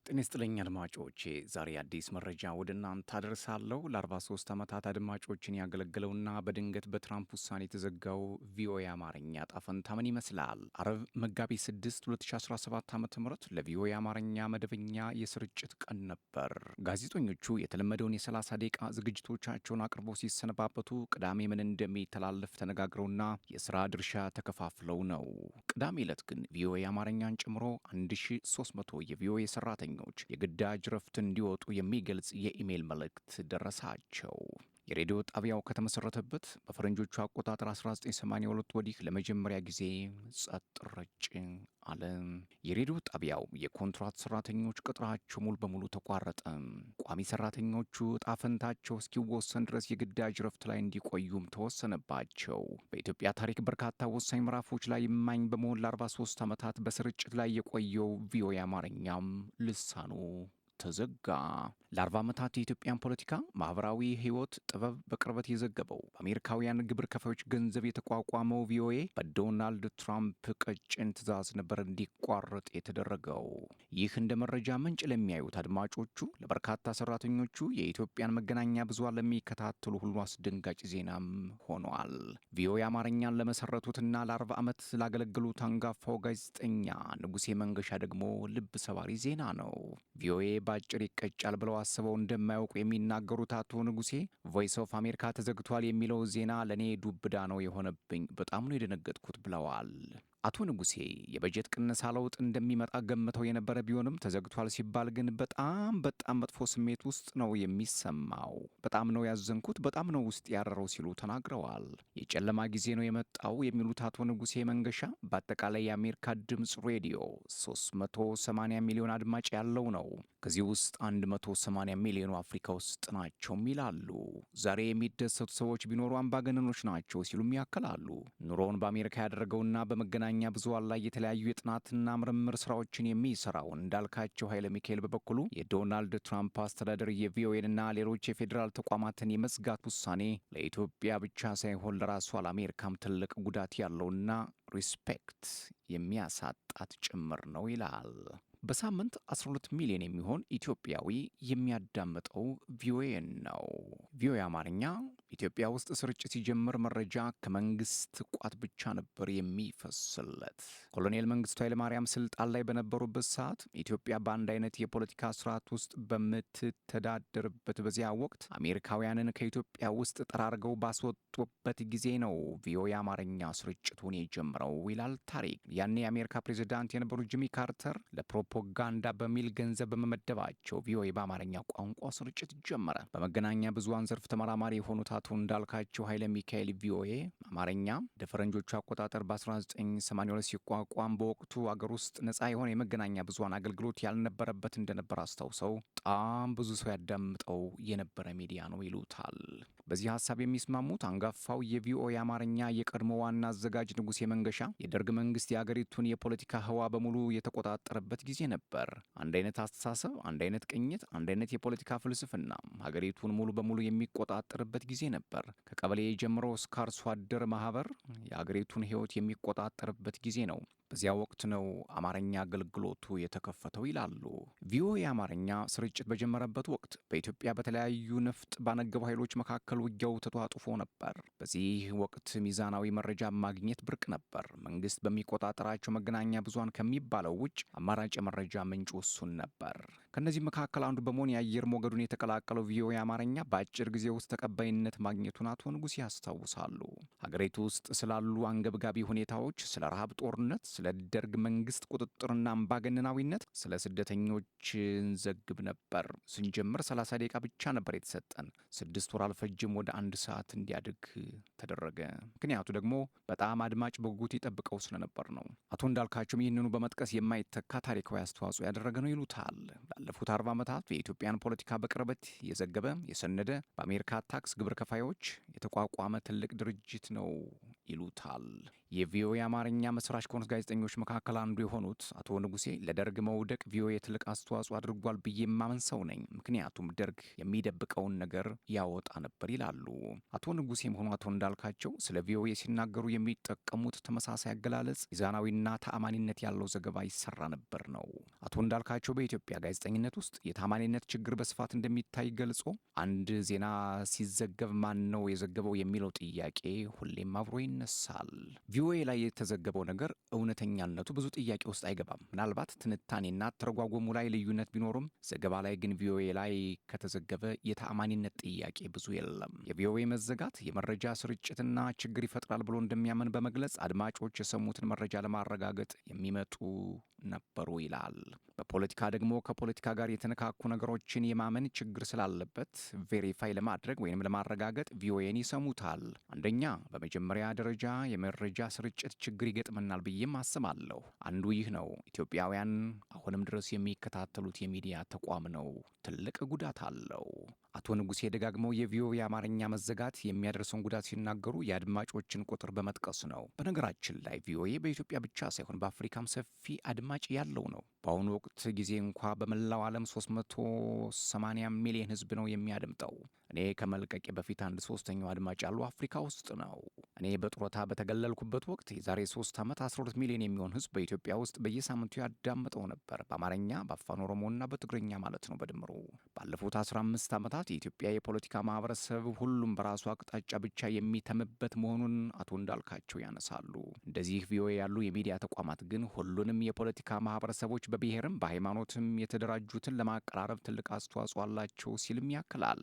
ጤና ይስጥልኝ አድማጮቼ፣ ዛሬ አዲስ መረጃ ወደ እናንተ አደርሳለሁ። ለ43 ዓመታት አድማጮችን ያገለገለውና በድንገት በትራምፕ ውሳኔ የተዘጋው ቪኦኤ አማርኛ ዕጣ ፈንታ ምን ይመስላል? አርብ መጋቢት 6 2017 ዓ ም ለቪኦኤ አማርኛ መደበኛ የስርጭት ቀን ነበር። ጋዜጠኞቹ የተለመደውን የ30 ደቂቃ ዝግጅቶቻቸውን አቅርበው ሲሰነባበቱ ቅዳሜ ምን እንደሚተላለፍ ተነጋግረውና የሥራ ድርሻ ተከፋፍለው ነው። ቅዳሜ ዕለት ግን ቪኦኤ አማርኛን ጨምሮ 1300 የቪኦኤ ሰራተኞች የግዳጅ ረፍት እንዲወጡ የሚገልጽ የኢሜይል መልእክት ደረሳቸው። የሬዲዮ ጣቢያው ከተመሰረተበት በፈረንጆቹ አቆጣጠር 1982 ወዲህ ለመጀመሪያ ጊዜ ጸጥ ረጭ አለ። የሬዲዮ ጣቢያው የኮንትራት ሰራተኞች ቅጥራቸው ሙሉ በሙሉ ተቋረጠ። ቋሚ ሰራተኞቹ ዕጣ ፈንታቸው እስኪወሰን ድረስ የግዳጅ ረፍት ላይ እንዲቆዩም ተወሰነባቸው። በኢትዮጵያ ታሪክ በርካታ ወሳኝ ምዕራፎች ላይ እማኝ በመሆን ለ43 ዓመታት በስርጭት ላይ የቆየው ቪኦኤ አማርኛም ልሳኑ ተዘጋ። ለ40 ዓመታት የኢትዮጵያን ፖለቲካ፣ ማህበራዊ ህይወት፣ ጥበብ በቅርበት የዘገበው በአሜሪካውያን ግብር ከፋዮች ገንዘብ የተቋቋመው ቪኦኤ በዶናልድ ትራምፕ ቀጭን ትዕዛዝ ነበር እንዲቋረጥ የተደረገው። ይህ እንደ መረጃ ምንጭ ለሚያዩት አድማጮቹ፣ ለበርካታ ሰራተኞቹ፣ የኢትዮጵያን መገናኛ ብዙሃን ለሚከታተሉ ሁሉ አስደንጋጭ ዜናም ሆኗል። ቪኦኤ አማርኛን ለመሰረቱትና ለ40 ዓመት ላገለገሉት አንጋፋው ጋዜጠኛ ንጉሴ መንገሻ ደግሞ ልብ ሰባሪ ዜና ነው። ቪኦኤ በአጭር ይቀጫል ብለው አስበው እንደማያውቁ የሚናገሩት አቶ ንጉሴ ቮይስ ኦፍ አሜሪካ ተዘግቷል የሚለው ዜና ለእኔ ዱብዳ ነው የሆነብኝ፣ በጣም ነው የደነገጥኩት ብለዋል። አቶ ንጉሴ የበጀት ቅነሳ ለውጥ እንደሚመጣ ገምተው የነበረ ቢሆንም ተዘግቷል ሲባል ግን በጣም መጥፎ ስሜት ውስጥ ነው የሚሰማው። በጣም ነው ያዘንኩት፣ በጣም ነው ውስጥ ያረረው ሲሉ ተናግረዋል። የጨለማ ጊዜ ነው የመጣው የሚሉት አቶ ንጉሴ መንገሻ በአጠቃላይ የአሜሪካ ድምፅ ሬዲዮ 380 ሚሊዮን አድማጭ ያለው ነው። ከዚህ ውስጥ 180 ሚሊዮኑ አፍሪካ ውስጥ ናቸውም ይላሉ። ዛሬ የሚደሰቱ ሰዎች ቢኖሩ አምባገነኖች ናቸው ሲሉም ያክላሉ። ኑሮውን በአሜሪካ ያደረገውና በመገናኛ ብዙሃን ላይ የተለያዩ የጥናትና ምርምር ስራዎችን የሚሰራውን እንዳልካቸው ኃይለ ሚካኤል በበኩሉ የዶናልድ ትራምፕ አስተዳደር የቪኦኤንና ሌሎች የፌዴራል ተቋማትን የመዝጋት ውሳኔ ለኢትዮጵያ ብቻ ሳይሆን ለራሷ ለአሜሪካም ትልቅ ጉዳት ያለውና ሪስፔክት የሚያሳጣት ጭምር ነው ይላል። በሳምንት 12 ሚሊዮን የሚሆን ኢትዮጵያዊ የሚያዳምጠው ቪኦኤ ነው። ቪኦኤ አማርኛ ኢትዮጵያ ውስጥ ስርጭት ሲጀምር መረጃ ከመንግስት ቋት ብቻ ነበር የሚፈስለት። ኮሎኔል መንግስቱ ኃይለማርያም ስልጣን ላይ በነበሩበት ሰዓት ኢትዮጵያ በአንድ አይነት የፖለቲካ ስርዓት ውስጥ በምትተዳደርበት በዚያ ወቅት አሜሪካውያንን ከኢትዮጵያ ውስጥ ጠራርገው ባስወጡበት ጊዜ ነው ቪኦኤ አማርኛ ስርጭቱን የጀምረው ይላል ታሪክ። ያኔ የአሜሪካ ፕሬዚዳንት የነበሩ ጂሚ ካርተር ለፕሮፓጋንዳ በሚል ገንዘብ በመመደባቸው ቪኦኤ በአማርኛ ቋንቋ ስርጭት ጀመረ። በመገናኛ ብዙሃን ዘርፍ ተመራማሪ የሆኑት አቶ እንዳልካቸው ኃይለ ሚካኤል ቪኦኤ አማርኛ እንደ ፈረንጆቹ አቆጣጠር በ1982 ሲቋቋም በወቅቱ አገር ውስጥ ነፃ የሆነ የመገናኛ ብዙሃን አገልግሎት ያልነበረበት እንደነበር አስታውሰው በጣም ብዙ ሰው ያዳምጠው የነበረ ሚዲያ ነው ይሉታል። በዚህ ሀሳብ የሚስማሙት አንጋፋው የቪኦኤ አማርኛ የቀድሞ ዋና አዘጋጅ ንጉሴ መንገሻ የደርግ መንግስት የአገሪቱን የፖለቲካ ህዋ በሙሉ የተቆጣጠረበት ጊዜ ነበር። አንድ አይነት አስተሳሰብ፣ አንድ አይነት ቅኝት፣ አንድ አይነት የፖለቲካ ፍልስፍና ሀገሪቱን ሙሉ በሙሉ የሚቆጣጠርበት ጊዜ ነበር። ከቀበሌ ጀምሮ እስከ አርሶ አደር ማህበር የአገሪቱን ህይወት የሚቆጣጠርበት ጊዜ ነው። በዚያ ወቅት ነው አማርኛ አገልግሎቱ የተከፈተው ይላሉ። ቪኦኤ አማርኛ ስርጭት በጀመረበት ወቅት በኢትዮጵያ በተለያዩ ነፍጥ ባነገቡ ኃይሎች መካከል ውጊያው ተጧጡፎ ነበር። በዚህ ወቅት ሚዛናዊ መረጃ ማግኘት ብርቅ ነበር። መንግስት በሚቆጣጠራቸው መገናኛ ብዙሃን ከሚባለው ውጭ አማራጭ የመረጃ ምንጭ እሱን ነበር። ከነዚህ መካከል አንዱ በመሆን የአየር ሞገዱን የተቀላቀለው ቪኦኤ አማርኛ በአጭር ጊዜ ውስጥ ተቀባይነት ማግኘቱን አቶ ንጉሴ ያስታውሳሉ። ሀገሪቱ ውስጥ ስላሉ አንገብጋቢ ሁኔታዎች፣ ስለ ረሃብ፣ ጦርነት፣ ስለ ደርግ መንግስት ቁጥጥርና አምባገነናዊነት፣ ስለ ስደተኞች እንዘግብ ነበር። ስንጀምር 30 ደቂቃ ብቻ ነበር የተሰጠን። 6 ወር አልፈጅም ወደ 1 ሰዓት እንዲያድግ ተደረገ። ምክንያቱ ደግሞ በጣም አድማጭ በጉጉት ይጠብቀው ስለነበር ነው። አቶ እንዳልካቸውም ይህንኑ በመጥቀስ የማይተካ ታሪካዊ አስተዋጽኦ ያደረገ ነው ይሉታል። ላለፉት 40 ዓመታት የኢትዮጵያን ፖለቲካ በቅርበት የዘገበ የሰነደ በአሜሪካ ታክስ ግብር ከፋዮች የተቋቋመ ትልቅ ድርጅት ነው ይሉታል። የቪኦኤ አማርኛ መስራች ከሆኑት ጋዜጠኞች መካከል አንዱ የሆኑት አቶ ንጉሴ ለደርግ መውደቅ ቪኦኤ ትልቅ አስተዋጽኦ አድርጓል ብዬ የማምን ሰው ነኝ፣ ምክንያቱም ደርግ የሚደብቀውን ነገር ያወጣ ነበር ይላሉ። አቶ ንጉሴም ሆኑ አቶ እንዳልካቸው ስለ ቪኦኤ ሲናገሩ የሚጠቀሙት ተመሳሳይ አገላለጽ ሚዛናዊና ተአማኒነት ያለው ዘገባ ይሰራ ነበር ነው። አቶ እንዳልካቸው በኢትዮጵያ ጋዜጠኝነት ውስጥ የታማኒነት ችግር በስፋት እንደሚታይ ገልጾ አንድ ዜና ሲዘገብ ማን ነው የዘገበው የሚለው ጥያቄ ሁሌም አብሮ ይነሳል። ቪኦኤ ላይ የተዘገበው ነገር እውነተኛነቱ ብዙ ጥያቄ ውስጥ አይገባም። ምናልባት ትንታኔና ተረጓጎሙ ላይ ልዩነት ቢኖሩም ዘገባ ላይ ግን ቪኦኤ ላይ ከተዘገበ የተአማኒነት ጥያቄ ብዙ የለም። የቪኦኤ መዘጋት የመረጃ ስርጭትና ችግር ይፈጥራል ብሎ እንደሚያምን በመግለጽ አድማጮች የሰሙትን መረጃ ለማረጋገጥ የሚመጡ ነበሩ ይላል። በፖለቲካ ደግሞ ከፖለቲካ ጋር የተነካኩ ነገሮችን የማመን ችግር ስላለበት ቬሪፋይ ለማድረግ ወይም ለማረጋገጥ ቪኦኤን ይሰሙታል። አንደኛ በመጀመሪያ ደረጃ የመረጃ ስርጭት ችግር ይገጥመናል ብዬም አስባለሁ። አንዱ ይህ ነው። ኢትዮጵያውያን አሁንም ድረስ የሚከታተሉት የሚዲያ ተቋም ነው። ትልቅ ጉዳት አለው። አቶ ንጉሴ ደጋግመው የቪኦኤ አማርኛ መዘጋት የሚያደርሰውን ጉዳት ሲናገሩ የአድማጮችን ቁጥር በመጥቀስ ነው። በነገራችን ላይ ቪኦኤ በኢትዮጵያ ብቻ ሳይሆን በአፍሪካም ሰፊ አድማጭ ያለው ነው። በአሁኑ ወቅት ጊዜ እንኳ በመላው ዓለም 380 ሚሊዮን ሕዝብ ነው የሚያደምጠው። እኔ ከመልቀቄ በፊት 1/3 አድማጭ ያለው አፍሪካ ውስጥ ነው። እኔ በጡረታ በተገለልኩበት ወቅት የዛሬ 3 ዓመት 12 ሚሊዮን የሚሆን ሕዝብ በኢትዮጵያ ውስጥ በየሳምንቱ ያዳምጠው ነበር። በአማርኛ፣ በአፋን ኦሮሞና በትግርኛ ማለት ነው በድምሩ። ባለፉት 15 ዓመታት የኢትዮጵያ የፖለቲካ ማህበረሰብ ሁሉም በራሱ አቅጣጫ ብቻ የሚተምበት መሆኑን አቶ እንዳልካቸው ያነሳሉ። እንደዚህ ቪኦኤ ያሉ የሚዲያ ተቋማት ግን ሁሉንም የፖለቲካ ማህበረሰቦች በብሔርም በሃይማኖትም የተደራጁትን ለማቀራረብ ትልቅ አስተዋጽኦ አላቸው ሲልም ያክላል።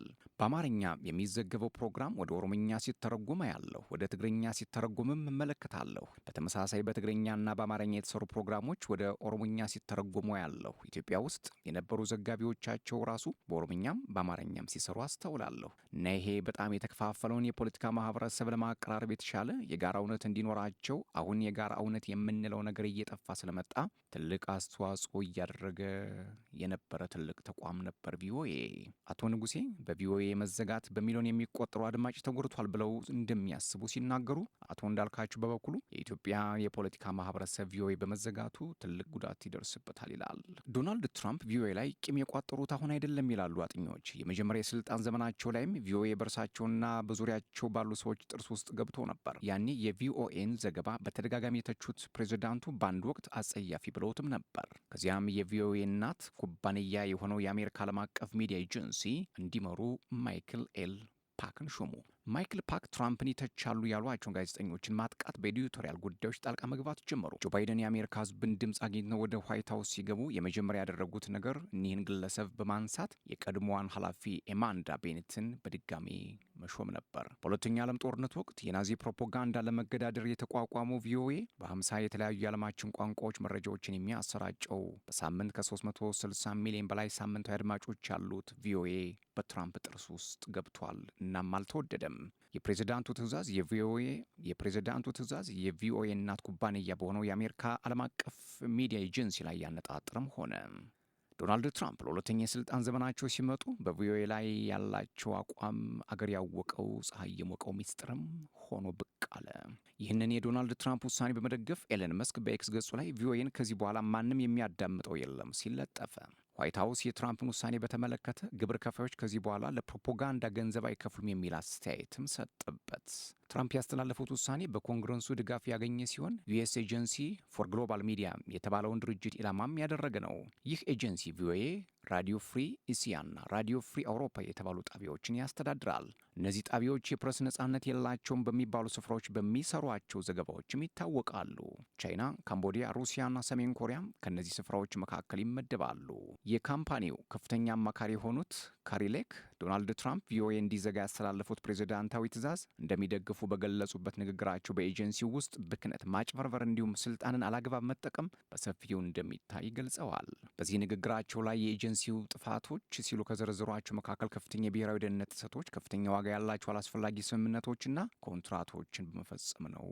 በአማርኛ የሚዘገበው ፕሮግራም ወደ ኦሮምኛ ሲተረጎም ያለሁ፣ ወደ ትግርኛ ሲተረጎምም እመለከታለሁ። በተመሳሳይ በትግርኛና በአማርኛ የተሰሩ ፕሮግራሞች ወደ ኦሮሞኛ ሲተረጎሙ ያለሁ። ኢትዮጵያ ውስጥ የነበሩ ዘጋቢዎቻቸው ራሱ በኦሮምኛም በአማርኛም ሲሰሩ አስተውላለሁ እና ይሄ በጣም የተከፋፈለውን የፖለቲካ ማህበረሰብ ለማቀራረብ የተሻለ የጋራ እውነት እንዲኖራቸው አሁን የጋራ እውነት የምንለው ነገር እየጠፋ ስለመጣ ትልቅ አስተዋጽኦ እያደረገ የነበረ ትልቅ ተቋም ነበር ቪኦኤ። አቶ ንጉሴ በቪኦኤ መዘጋት በሚሊዮን የሚቆጠሩ አድማጭ ተጎድቷል ብለው እንደሚያስቡ ሲናገሩ፣ አቶ እንዳልካቸው በበኩሉ የኢትዮጵያ የፖለቲካ ማህበረሰብ ቪኦኤ በመዘጋቱ ትልቅ ጉዳት ይደርስበታል ይላል። ዶናልድ ትራምፕ ቪኦኤ ላይ ቂም የቋጠሩት አሁን አይደለም ይላሉ አጥኚዎች። የመጀመሪያ የስልጣን ዘመናቸው ላይም ቪኦኤ በእርሳቸውና በዙሪያቸው ባሉ ሰዎች ጥርስ ውስጥ ገብቶ ነበር። ያኔ የቪኦኤን ዘገባ በተደጋጋሚ የተቹት ፕሬዚዳንቱ በአንድ ወቅት አጸያፊ ብለውትም ነበር። ከዚያም የቪኦኤ እናት ኩባንያ የሆነው የአሜሪካ ዓለም አቀፍ ሚዲያ ኤጀንሲ እንዲመሩ ማይክል ኤል ፓክን ሾሙ። ማይክል ፓክ ትራምፕን ይተቻሉ ያሏቸውን ጋዜጠኞችን ማጥቃት፣ በኤዲቶሪያል ጉዳዮች ጣልቃ መግባት ጀመሩ። ጆ ባይደን የአሜሪካ ሕዝብን ድምፅ አግኝተው ወደ ዋይት ሀውስ ሲገቡ የመጀመሪያ ያደረጉት ነገር እኒህን ግለሰብ በማንሳት የቀድሞዋን ኃላፊ ኤማንዳ ቤኔትን በድጋሚ መሾም ነበር። በሁለተኛ ዓለም ጦርነት ወቅት የናዚ ፕሮፓጋንዳ ለመገዳደር የተቋቋመው ቪኦኤ በ50 የተለያዩ የዓለማችን ቋንቋዎች መረጃዎችን የሚያሰራጨው በሳምንት ከ360 ሚሊዮን በላይ ሳምንታዊ አድማጮች ያሉት ቪኦኤ በትራምፕ ጥርስ ውስጥ ገብቷል። እናም አልተወደደም። የፕሬዝዳንቱ ትዕዛዝ የቪኦኤ እናት ኩባንያ በሆነው የአሜሪካ ዓለም አቀፍ ሚዲያ ኤጀንሲ ላይ ያነጣጠረም ሆነ። ዶናልድ ትራምፕ ለሁለተኛ የስልጣን ዘመናቸው ሲመጡ በቪኦኤ ላይ ያላቸው አቋም አገር ያወቀው ፀሐይ የሞቀው ሚስጥርም ሆኖ ብቅ አለ። ይህንን የዶናልድ ትራምፕ ውሳኔ በመደገፍ ኤለን መስክ በኤክስ ገጹ ላይ ቪኦኤን ከዚህ በኋላ ማንም የሚያዳምጠው የለም ሲል ለጠፈ። ዋይት ሀውስ የትራምፕን ውሳኔ በተመለከተ ግብር ከፋዮች ከዚህ በኋላ ለፕሮፓጋንዳ ገንዘብ አይከፍሉም የሚል አስተያየትም ሰጠበት። ትራምፕ ያስተላለፉት ውሳኔ በኮንግረሱ ድጋፍ ያገኘ ሲሆን ዩኤስ ኤጀንሲ ፎር ግሎባል ሚዲያ የተባለውን ድርጅት ኢላማም ያደረገ ነው። ይህ ኤጀንሲ ቪኦኤ፣ ራዲዮ ፍሪ እስያና ራዲዮ ፍሪ አውሮፓ የተባሉ ጣቢያዎችን ያስተዳድራል። እነዚህ ጣቢያዎች የፕሬስ ነጻነት የላቸውም በሚባሉ ስፍራዎች በሚሰሯቸው ዘገባዎችም ይታወቃሉ። ቻይና፣ ካምቦዲያ፣ ሩሲያና ሰሜን ኮሪያም ከእነዚህ ስፍራዎች መካከል ይመደባሉ። የካምፓኒው ከፍተኛ አማካሪ የሆኑት ካሪሌክ ዶናልድ ትራምፕ ቪኦኤ እንዲዘጋ ያስተላለፉት ፕሬዝዳንታዊ ትዕዛዝ እንደሚደግፉ በገለጹበት ንግግራቸው በኤጀንሲው ውስጥ ብክነት፣ ማጭበርበር እንዲሁም ስልጣንን አላግባብ መጠቀም በሰፊው እንደሚታይ ገልጸዋል። በዚህ ንግግራቸው ላይ የኤጀንሲው ጥፋቶች ሲሉ ከዘረዘሯቸው መካከል ከፍተኛ የብሔራዊ ደህንነት ጥሰቶች፣ ከፍተኛ ዋጋ ያላቸው አላስፈላጊ ስምምነቶችና ኮንትራቶችን በመፈጸም ነው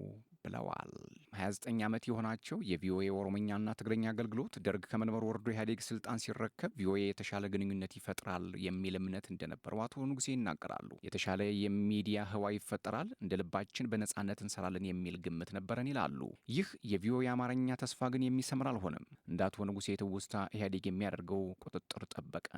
ብለዋል። 29 ዓመት የሆናቸው የቪኦኤ ኦሮምኛና ትግርኛ አገልግሎት ደርግ ከመንበሩ ወርዶ ኢህአዴግ ስልጣን ሲረከብ ቪኦኤ የተሻለ ግንኙነት ይፈጥራል የሚል እምነት እንደነበረው አቶ ንጉሴ ይናገራሉ። የተሻለ የሚዲያ ህዋ ይፈጠራል፣ እንደ ልባችን በነጻነት እንሰራለን የሚል ግምት ነበረን ይላሉ። ይህ የቪኦኤ አማርኛ ተስፋ ግን የሚሰምር አልሆነም። እንደ አቶ ንጉሴ ትውስታ ኢህአዴግ የሚያደርገው ቁጥጥር ጠበቀ።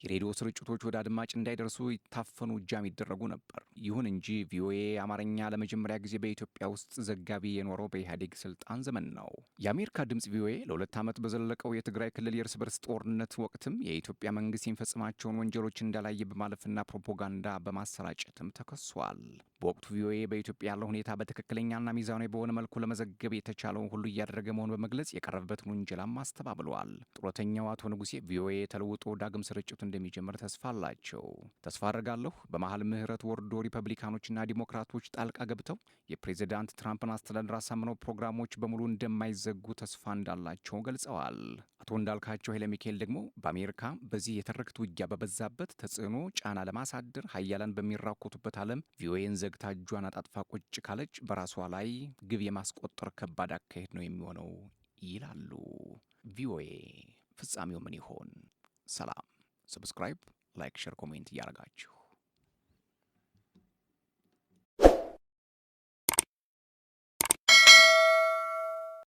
የሬዲዮ ስርጭቶች ወደ አድማጭ እንዳይደርሱ ይታፈኑ፣ እጃም ይደረጉ ነበር። ይሁን እንጂ ቪኦኤ አማርኛ ለመጀመሪያ ጊዜ በኢትዮጵያ ውስጥ ዘጋቢ የኖረው በኢህአዴግ ስልጣን ዘመን ነው። የአሜሪካ ድምፅ ቪኦኤ ለ2 ዓመት በዘለቀው የትግራይ ክልል የእርስ በርስ ጦርነት ወቅትም የኢትዮጵያ መንግስት የሚፈጽማቸውን ወንጀሎች እንዳላየ በማለፍና ፕሮፓጋንዳ በማሰራጨትም ተከሷል። በወቅቱ ቪኦኤ በኢትዮጵያ ያለው ሁኔታ በትክክለኛና ሚዛናዊ በሆነ መልኩ ለመዘገብ የተቻለውን ሁሉ እያደረገ መሆኑን በመግለጽ የቀረበበትን ውንጀላም አስተባብለዋል። ጡረተኛው አቶ ንጉሴ ቪኦኤ ተለውጦ ዳግም ስርጭቱ እንደሚጀምር ተስፋ አላቸው። ተስፋ አድርጋለሁ በመሀል ምህረት ወርዶ ሪፐብሊካኖችና ዲሞክራቶች ጣልቃ ገብተው የፕሬዚዳንት ትራምፕን አስተዳደር አሳምነው ፕሮግራሞች በሙሉ እንደማይዘጉ ተስፋ እንዳላቸው ገልጸዋል። አቶ እንዳልካቸው ኃይለ ሚካኤል ደግሞ በአሜሪካ በዚህ የትርክት ውጊያ በበዛበት ተጽዕኖ ጫና ለማሳደር ሀያላን በሚራኮቱበት ዓለም ቪኦኤን ዘግታ እጇን አጣጥፋ ቁጭ ካለች በራሷ ላይ ግብ የማስቆጠር ከባድ አካሄድ ነው የሚሆነው ይላሉ። ቪኦኤ ፍጻሜው ምን ይሆን? ሰላም። ሰብስክራይብ፣ ላይክ፣ ሼር፣ ኮሜንት እያደረጋችሁ